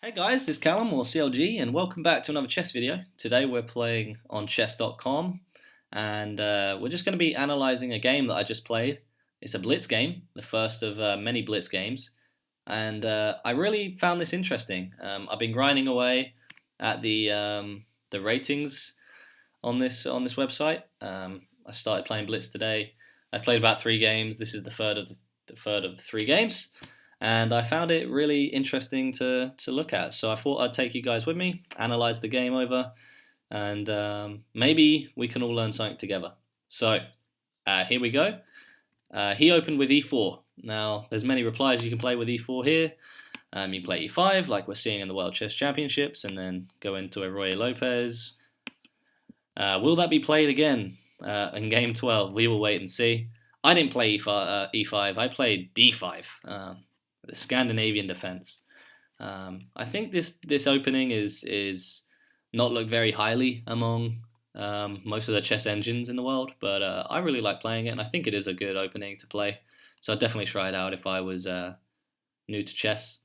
Hey guys, it's Callum or CLG and welcome back to another chess video. Today we're playing on chess.com and we're just going to be analysing a game that I just played. It's a Blitz game, the first of many Blitz games, and I really found this interesting. I've been grinding away at the ratings on this website. I started playing Blitz today. I played about 3 games. This is the third of the 3 games. And I found it really interesting to look at. So I thought I'd take you guys with me, analyze the game over, and maybe we can all learn something together. So here we go. He opened with e4. Now, there's many replies you can play with e4 here. You play e5, like we're seeing in the World Chess Championships, and then go into a Roy Lopez. Will that be played again in Game 12? We will wait and see. I didn't play e5. I played d5. The Scandinavian defense. I think this opening is not looked very highly among most of the chess engines in the world, but I really like playing it, and I think it is a good opening to play. So I'd definitely try it out if I was new to chess.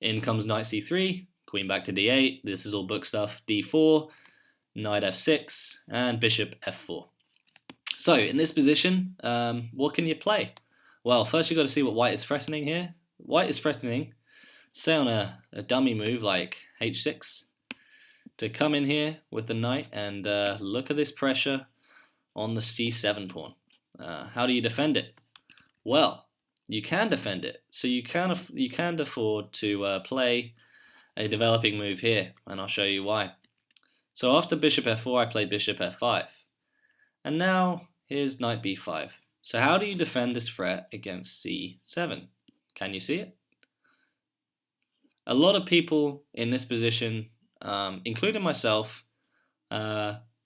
In comes knight c3, queen back to d8. This is all book stuff. d4, knight f6, and bishop f4. So in this position, what can you play? Well, first you've got to see what white is threatening here. White is threatening, say on a dummy move like h6, to come in here with the knight and look at this pressure on the c7 pawn. How do you defend it? Well, you can defend it. So you can afford to play a developing move here, and I'll show you why. So after bishop f4, I played bishop f5. And now here's knight b5. So how do you defend this threat against c7? Can you see it? A lot of people in this position, including myself,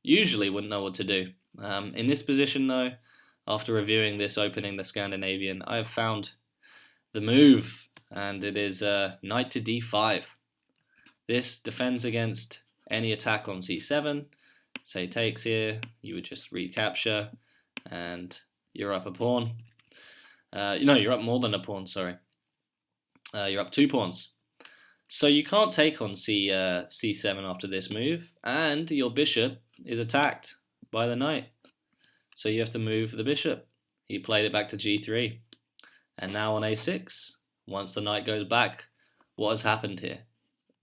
usually wouldn't know what to do. In this position though, after reviewing this opening, the Scandinavian, I have found the move, and it is knight to d5. This defends against any attack on c7. Say takes here, you would just recapture, and you're up a pawn. No, you're up more than a pawn, sorry. You're up 2 pawns. So you can't take on c7 after this move, and your bishop is attacked by the knight. So you have to move the bishop. He played it back to g3. And now on a6, once the knight goes back, what has happened here?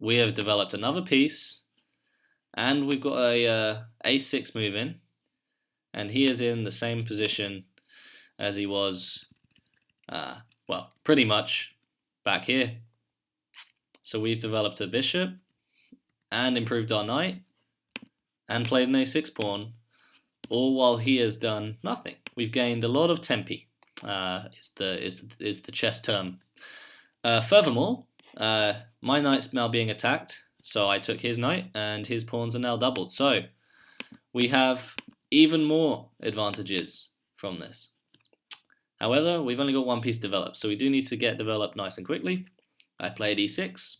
We have developed another piece, and we've got a a6 move in, and he is in the same position as he was, well, pretty much back here. So we've developed a bishop and improved our knight and played an a6 pawn, all while he has done nothing. We've gained a lot of tempi, is the chess term. Furthermore, my knight's now being attacked, so I took his knight and his pawns are now doubled. So we have even more advantages from this. However, we've only got one piece developed, so we do need to get developed nice and quickly. I played e6.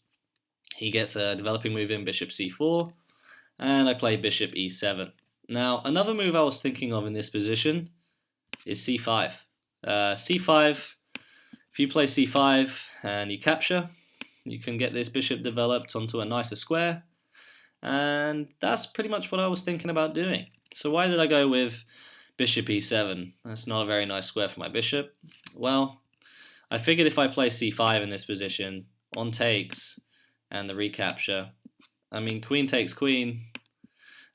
He gets a developing move in bishop c4, and I play bishop e7. Now, another move I was thinking of in this position is c5. c5, if you play c5 and you capture, you can get this bishop developed onto a nicer square, and that's pretty much what I was thinking about doing. So why did I go with bishop e7? That's not a very nice square for my bishop. Well, I figured if I play c5 in this position, on takes, and the recapture, I mean, queen takes queen,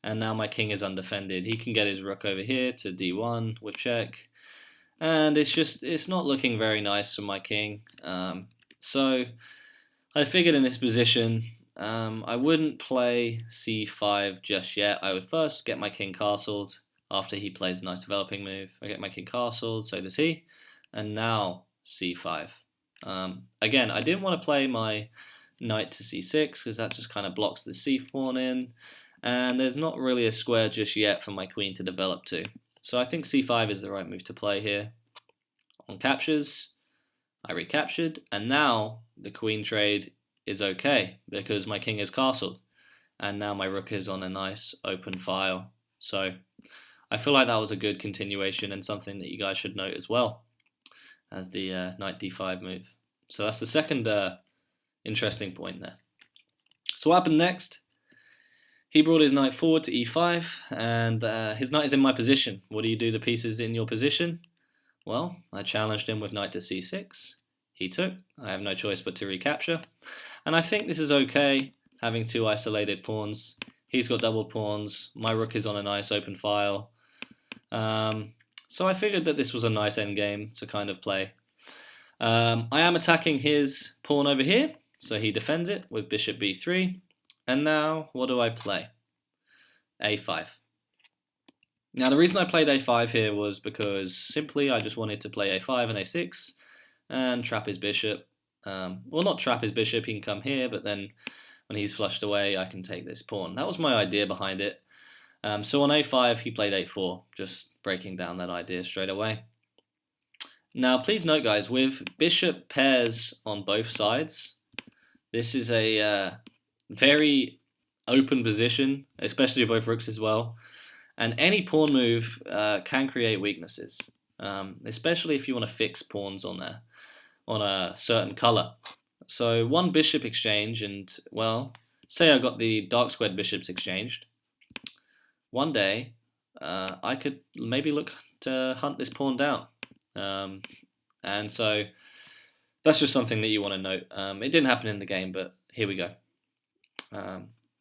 and now my king is undefended. He can get his rook over here to d1 with check, and it's not looking very nice for my king. So I figured in this position, I wouldn't play c5 just yet. I would first get my king castled. After he plays a nice developing move, I get my king castled, so does he, and now c5. Again, I didn't want to play my knight to c6 because that just kind of blocks the c pawn in, and there's not really a square just yet for my queen to develop to. So I think c5 is the right move to play here. On captures, I recaptured, and now the queen trade is okay because my king is castled, and now my rook is on a nice open file. So I feel like that was a good continuation and something that you guys should note as well as the knight d5 move. So that's the second interesting point there. So what happened next? He brought his knight forward to e5, and his knight is in my position. What do you do? The pieces in your position? Well, I challenged him with knight to c6. He took. I have no choice but to recapture. And I think this is okay, having two isolated pawns. He's got doubled pawns. My rook is on a nice open file. So I figured that this was a nice endgame to kind of play. I am attacking his pawn over here, so he defends it with bishop b3. And now, what do I play? a5. Now, the reason I played a5 here was because simply I just wanted to play a5 and a6 and trap his bishop. Well, not trap his bishop, he can come here, but then when he's flushed away, I can take this pawn. That was my idea behind it. So on a5, he played a4, just breaking down that idea straight away. Now, please note, guys, with bishop pairs on both sides, this is a very open position, especially both rooks as well. And any pawn move can create weaknesses, especially if you want to fix pawns on there, on a certain color. So one bishop exchange, and well, say I got the dark squared bishops exchanged. One day, I could maybe look to hunt this pawn down. And so that's just something that you want to note. It didn't happen in the game, but here we go.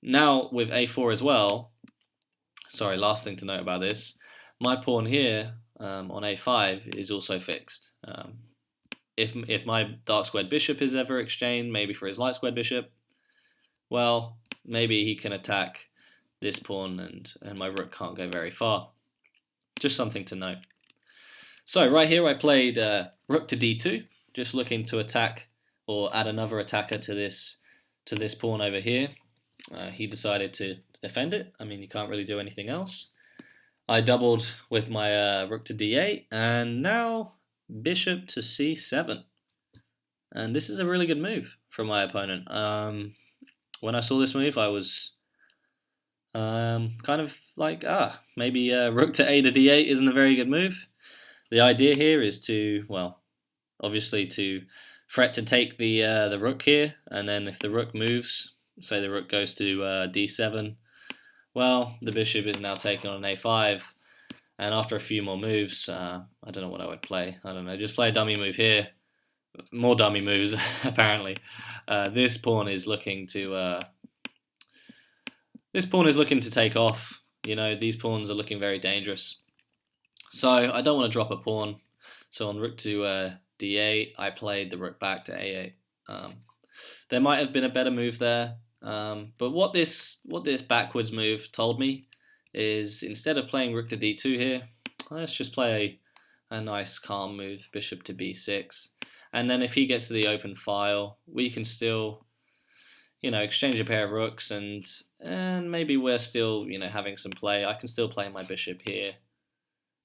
Now with a4 as well, sorry, last thing to note about this, my pawn here on a5 is also fixed. If my dark squared bishop is ever exchanged, maybe for his light squared bishop, well, maybe he can attack this pawn and my rook can't go very far. Just something to note. So right here I played rook to d2, just looking to attack or add another attacker to this pawn over here. He decided to defend it. I mean, you can't really do anything else. I doubled with my rook to d8, and now bishop to c7. And this is a really good move from my opponent. When I saw this move, I was kind of like, maybe rook to a to d8 isn't a very good move. The idea here is to, well, obviously to threat to take the rook here, and then if the rook moves, say the rook goes to d7, well, the bishop is now taken on a5, and after a few more moves, I don't know what I would play. I don't know, just play a dummy move here. More dummy moves, apparently. This pawn is looking to take off. You know, these pawns are looking very dangerous. So I don't want to drop a pawn. So on rook to d8, I played the rook back to a8. There might have been a better move there, but what this backwards move told me is instead of playing rook to d2 here, let's just play a nice calm move, bishop to b6. And then if he gets to the open file, we can still, you know, exchange a pair of rooks, and maybe we're still, you know, having some play. I can still play my bishop here,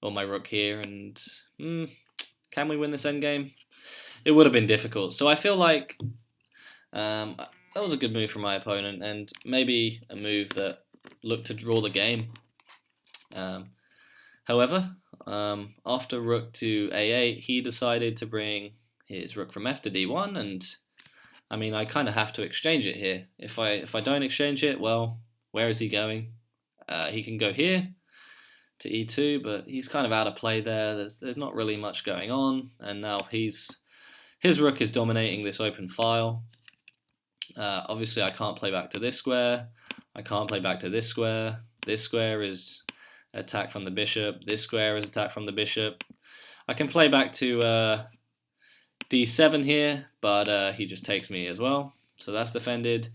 or my rook here, and can we win this endgame? It would have been difficult. So I feel like that was a good move from my opponent, and maybe a move that looked to draw the game. However, after rook to a8, he decided to bring his rook from f to d1, and I mean, I kind of have to exchange it here. If I don't exchange it, well, where is he going? He can go here to e2, but he's kind of out of play there. There's not really much going on, and now his rook is dominating this open file. Obviously, I can't play back to this square. I can't play back to this square. This square is attack from the bishop. This square is attack from the bishop. I can play back to d7 here, but he just takes me as well, so that's defended.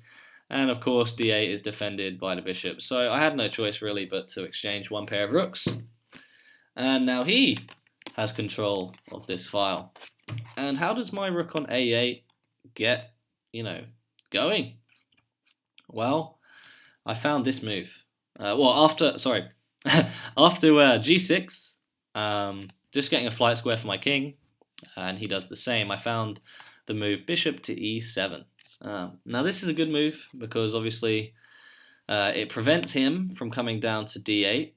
And of course d8 is defended by the bishop, so I had no choice really but to exchange one pair of rooks. And now he has control of this file. And how does my rook on a8 get, you know, going? Well, I found this move. After g6, just getting a flight square for my king, and he does the same. I found the move bishop to e7. Now this is a good move because obviously it prevents him from coming down to d8.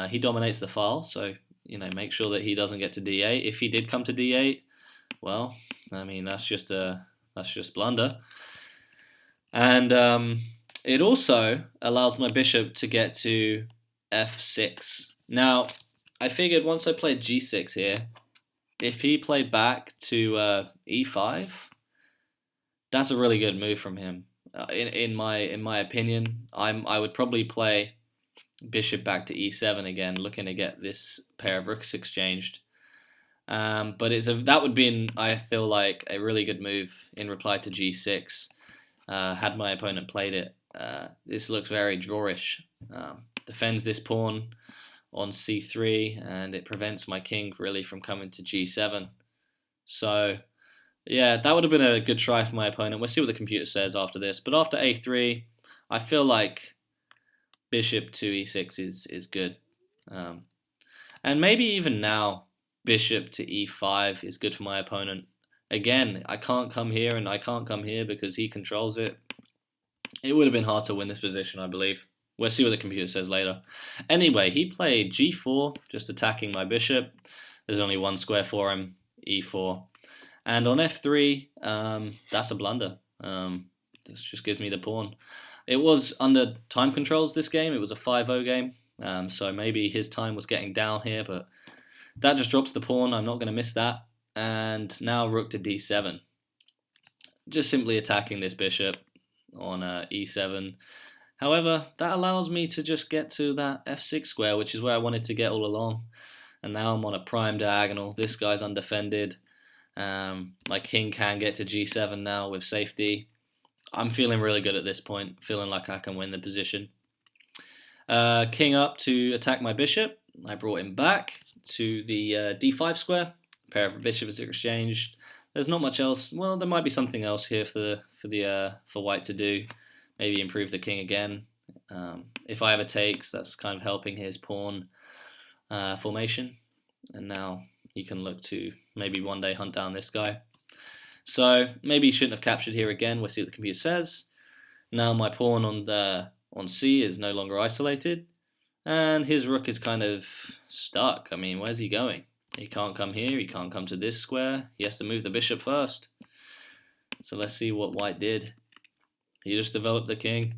He dominates the file, so you know, make sure that he doesn't get to d8. If he did come to d8, well, I mean that's just blunder. And it also allows my bishop to get to f6. Now, I figured once I played g6 here, if he played back to e5, that's a really good move from him. In my opinion, I would probably play bishop back to e7 again, looking to get this pair of rooks exchanged. But that would be, I feel like, a really good move in reply to g6. Had my opponent played it, this looks very drawish. Defends this pawn on c3, and it prevents my king really from coming to g7. So yeah, that would have been a good try for my opponent. We'll see what the computer says after this. But after a3, I feel like bishop to e6 is good. And maybe even now, bishop to e5 is good for my opponent. Again, I can't come here and I can't come here because he controls it. It would have been hard to win this position, I believe. We'll see what the computer says later. Anyway, he played g4, just attacking my bishop. There's only one square for him, e4. And on f3, that's a blunder. This just gives me the pawn. It was under time controls, this game. It was a 5-0 game. So maybe his time was getting down here, but that just drops the pawn. I'm not going to miss that. And now rook to d7. Just simply attacking this bishop on e7. However, that allows me to just get to that f6 square, which is where I wanted to get all along. And now I'm on a prime diagonal. This guy's undefended. My king can get to g7 now with safety. I'm feeling really good at this point, feeling like I can win the position. King up to attack my bishop. I brought him back to the d5 square. A pair of bishops exchanged. There's not much else. Well, there might be something else here for white to do. Maybe improve the king again. If I ever takes, that's kind of helping his pawn formation. And now he can look to maybe one day hunt down this guy. So maybe he shouldn't have captured here again. We'll see what the computer says. Now my pawn on C is no longer isolated, and his rook is kind of stuck. I mean, where's he going? He can't come here. He can't come to this square. He has to move the bishop first. So let's see what white did. He just developed the king,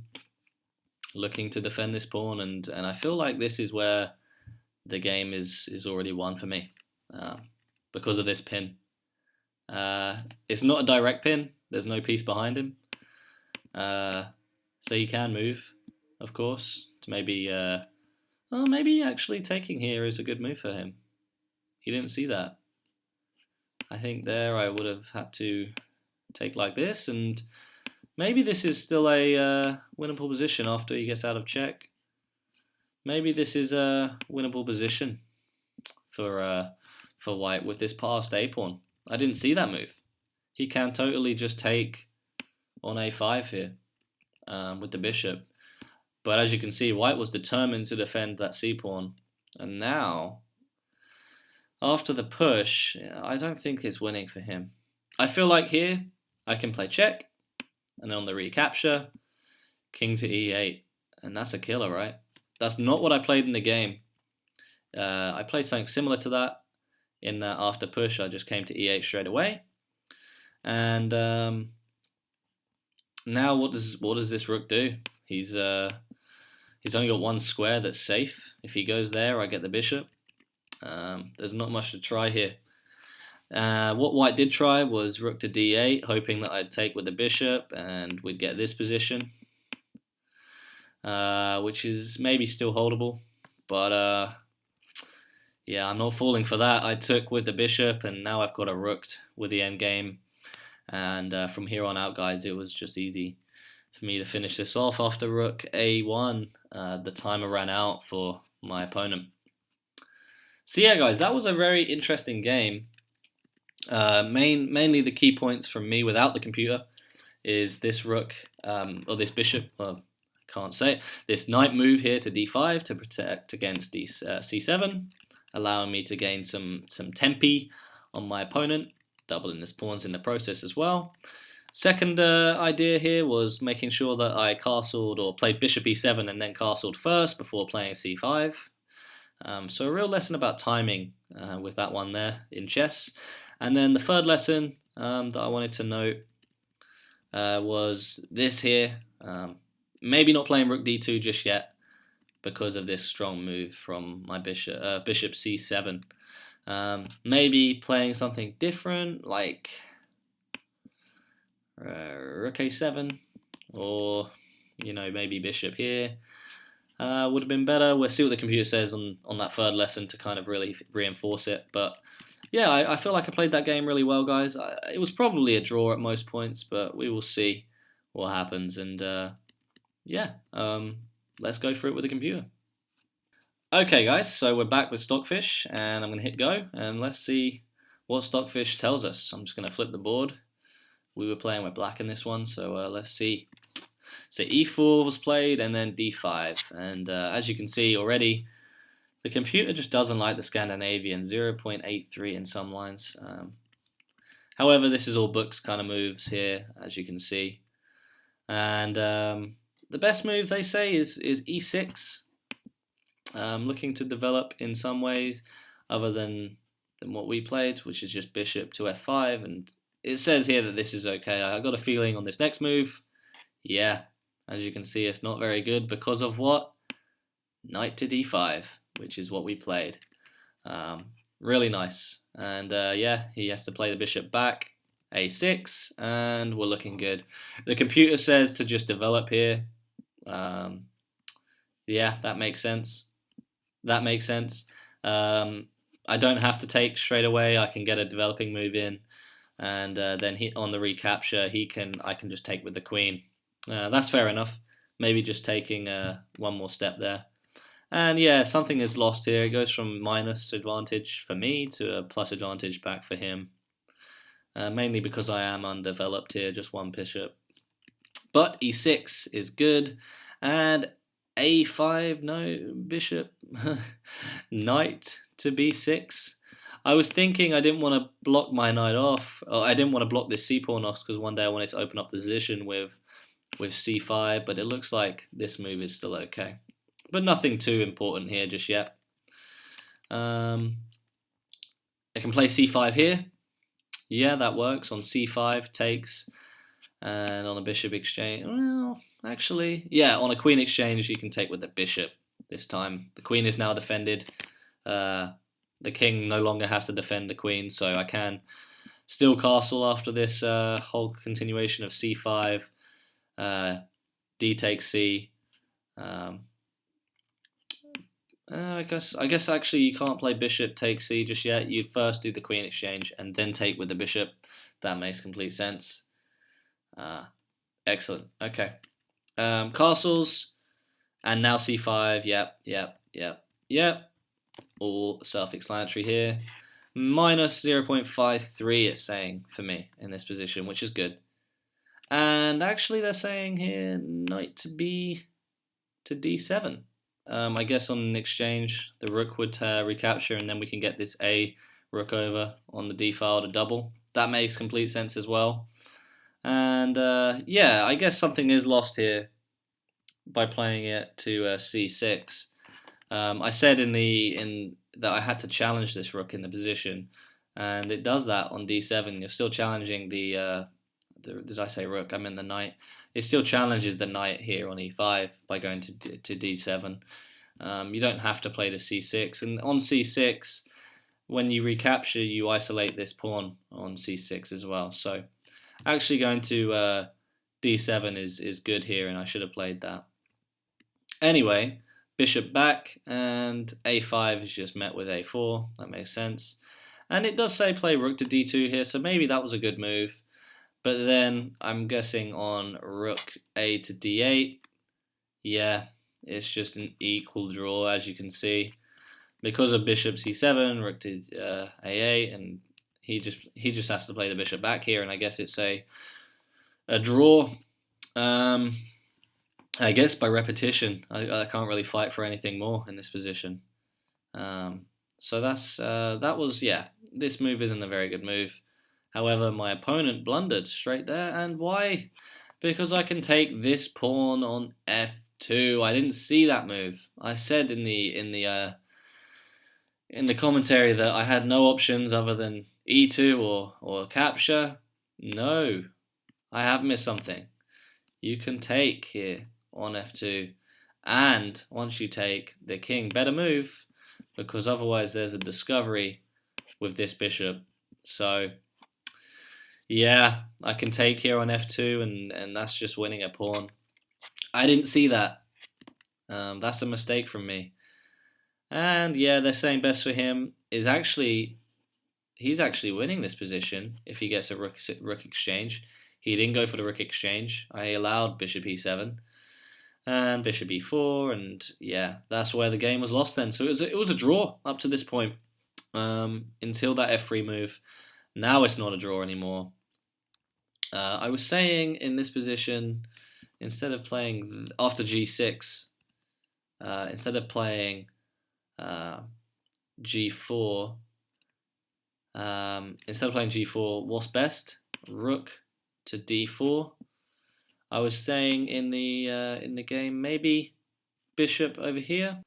looking to defend this pawn, and I feel like this is where the game is already won for me because of this pin. It's not a direct pin. There's no piece behind him. So he can move, of course, to maybe maybe actually taking here is a good move for him. He didn't see that. I think there I would have had to take like this, and maybe this is still a winnable position after he gets out of check. Maybe this is a winnable position for white with this passed a pawn. I didn't see that move. He can totally just take on a5 here with the bishop. But as you can see, white was determined to defend that c pawn. And now, after the push, I don't think it's winning for him. I feel like here, I can play check. And then on the recapture, king to e8. And that's a killer, right? That's not what I played in the game. I played something similar to that. In that after push, I just came to e8 straight away. And now what does this rook do? He's only got one square that's safe. If he goes there, I get the bishop. There's not much to try here. What white did try was rook to d8, hoping that I'd take with the bishop and we'd get this position, which is maybe still holdable. But yeah, I'm not falling for that. I took with the bishop, and now I've got a rook with the endgame. And from here on out, guys, it was just easy for me to finish this off after rook a1. The timer ran out for my opponent. So yeah, guys, that was a very interesting game. Mainly the key points from me without the computer is this rook, or this bishop, well, I can't say it, this knight move here to d5 to protect against c7, allowing me to gain some tempi on my opponent, doubling his pawns in the process as well. Second idea here was making sure that I castled or played bishop e7 and then castled first before playing c5. So a real lesson about timing with that one there in chess. And then the third lesson that I wanted to note was this here. Maybe not playing rook d2 just yet because of this strong move from my bishop, bishop c7. Maybe playing something different like rook a7, or maybe bishop here. Would have been better. We'll see what the computer says on that third lesson to kind of really reinforce it. But yeah, I feel like I played that game really well, guys. It was probably a draw at most points, but we will see what happens. And yeah, let's go through it with the computer. Okay, guys, so we're back with Stockfish, and I'm going to hit go, and let's see what Stockfish tells us. I'm just going to flip the board. We were playing with black in this one, so let's see. So e4 was played, and then d5, and as you can see already, the computer just doesn't like the Scandinavian, 0.83 in some lines. However, this is all books kind of moves here, as you can see. And the best move, they say, is e6. Looking to develop in some ways other than what we played, which is just bishop to f5, and it says here that this is okay. I got a feeling on this next move, yeah, as you can see, it's not very good because of what? Knight to d5, which is what we played. Really nice, and yeah, he has to play the bishop back, a6, and we're looking good. The computer says to just develop here. Yeah, that makes sense. That makes sense. I don't have to take straight away. I can get a developing move in, and then on the recapture, I can just take with the queen. That's fair enough. Maybe just taking one more step there. And yeah, something is lost here. It goes from minus advantage for me to a plus advantage back for him. Mainly because I am undeveloped here, just one bishop. But e6 is good, and a5, no, bishop, knight to b6. I was thinking I didn't want to block my knight off, or I didn't want to block this c-pawn off because one day I wanted to open up the position with c5, but it looks like this move is still okay. But nothing too important here just yet. I can play c5 here. Yeah, that works. On c5, takes. And on a bishop exchange, well, actually, yeah, on a queen exchange, you can take with the bishop this time. The queen is now defended. The king no longer has to defend the queen, so I can still castle after this whole continuation of c5, d takes c. I guess actually you can't play bishop takes c just yet. You'd first do the queen exchange and then take with the bishop. That makes complete sense. Excellent. Okay. Castles, and now c5. Yep. All self-explanatory here. Minus 0.53 it's saying for me in this position, which is good. And actually they're saying here knight to d7. I guess on an exchange the rook would recapture, and then we can get this a rook over on the d file to double. That makes complete sense as well. And yeah, I guess something is lost here by playing it to c6. I said that I had to challenge this rook in the position, and it does that on d7. You're still challenging the did I say rook? I meant the knight. It still challenges the knight here on e5 by going to d7. You don't have to play to c6, and on c6, when you recapture, you isolate this pawn on c6 as well. So actually going to d7 is good here, and I should have played that. Anyway, bishop back, and a5 is just met with a4. That makes sense. And it does say play rook to d2 here, so maybe that was a good move. But then I'm guessing on rook a to d8, yeah, it's just an equal draw, as you can see. Because of bishop c7, rook to a8, and he just has to play the bishop back here, and I guess it's a draw. I guess by repetition, I can't really fight for anything more in this position. So that was, yeah, this move isn't a very good move. However, my opponent blundered straight there, and why? Because I can take this pawn on f2. I didn't see that move. I said in the commentary that I had no options other than e2 or capture. No, I have missed something. You can take here on f2, and once you take, the king better move, because otherwise there's a discovery with this bishop. So yeah, I can take here on f2, and that's just winning a pawn. I didn't see that. That's a mistake from me. And yeah, they're saying best for him is actually, he's actually winning this position if he gets a rook exchange. He didn't go for the rook exchange. I allowed bishop e7 and bishop e4, and yeah, that's where the game was lost then. So it was a draw up to this point, until that f3 move. Now it's not a draw anymore. I was saying in this position, instead of playing after g6, instead of playing g4, what's best? Rook to d4. I was saying in the game, maybe bishop over here.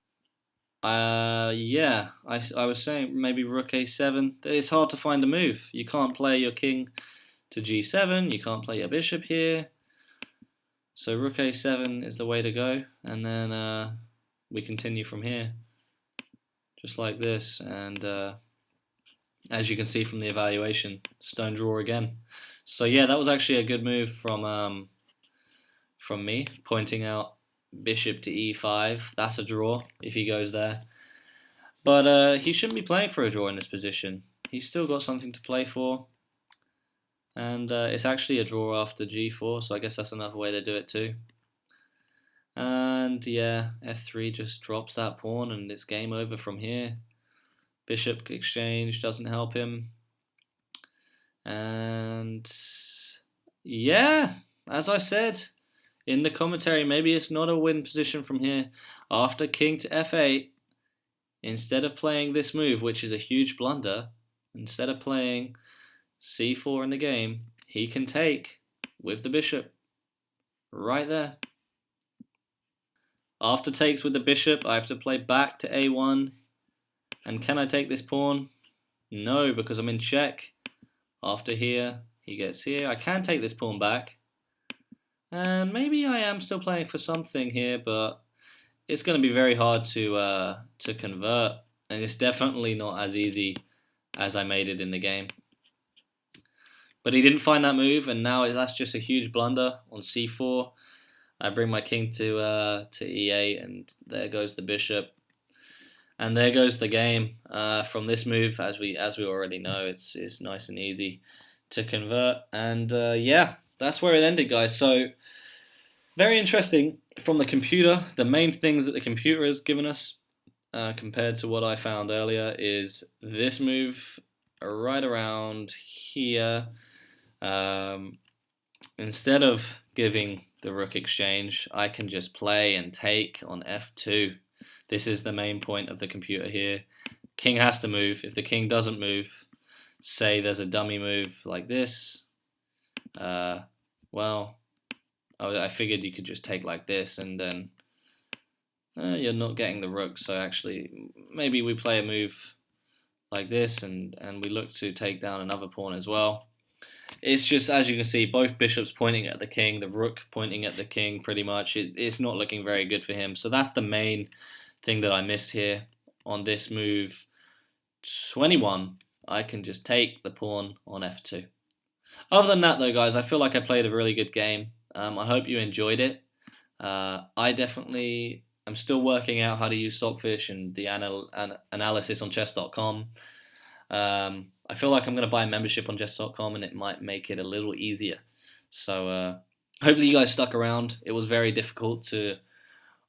Yeah, I was saying maybe rook a7. It's hard to find a move. You can't play your king to g7. You can't play your bishop here. So rook a7 is the way to go, and then we continue from here, just like this. And as you can see from the evaluation, stone draw again. So yeah, that was actually a good move from me, pointing out bishop to e5. That's a draw if he goes there. But he shouldn't be playing for a draw in this position. He's still got something to play for. And it's actually a draw after g4, so I guess that's another way to do it too. And yeah, f3 just drops that pawn, and it's game over from here. Bishop exchange doesn't help him. And yeah, as I said in the commentary, maybe it's not a win position from here. After king to f8, instead of playing this move, which is a huge blunder, instead of playing c4 in the game, he can take with the bishop right there. After takes with the bishop, I have to play back to a1. And can I take this pawn? No, because I'm in check. After here, he gets here. I can take this pawn back. And maybe I am still playing for something here, but it's going to be very hard to convert. And it's definitely not as easy as I made it in the game. But he didn't find that move, and now that's just a huge blunder on c4. I bring my king to e8, and there goes the bishop. And there goes the game. From this move, as we already know, it's nice and easy to convert. And yeah, that's where it ended, guys. So very interesting from the computer. The main things that the computer has given us, compared to what I found earlier, is this move right around here. Instead of giving the rook exchange, I can just play and take on f2. This is the main point of the computer here. King has to move. If the king doesn't move, say there's a dummy move like this, well, I figured you could just take like this, and then you're not getting the rook. So actually, maybe we play a move like this, and we look to take down another pawn as well. It's just, as you can see, both bishops pointing at the king, the rook pointing at the king pretty much. It's not looking very good for him. So that's the main thing that I missed here on this move 21. I can just take the pawn on f2. Other than that though, guys, I feel like I played a really good game. I hope you enjoyed it. I definitely am still working out how to use Stockfish and the analysis on chess.com. I feel like I'm going to buy a membership on chess.com, and it might make it a little easier. So hopefully you guys stuck around. It was very difficult to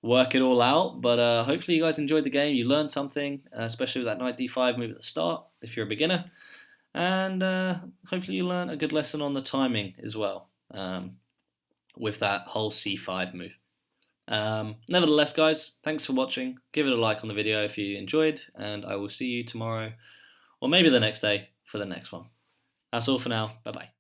work it all out, but hopefully you guys enjoyed the game. You learned something, especially with that knight d5 move at the start if you're a beginner, and hopefully you learned a good lesson on the timing as well, with that whole c5 move. Nevertheless, guys, thanks for watching. Give it a like on the video if you enjoyed, and I will see you tomorrow, or maybe the next day, for the next one. That's all for now. Bye bye.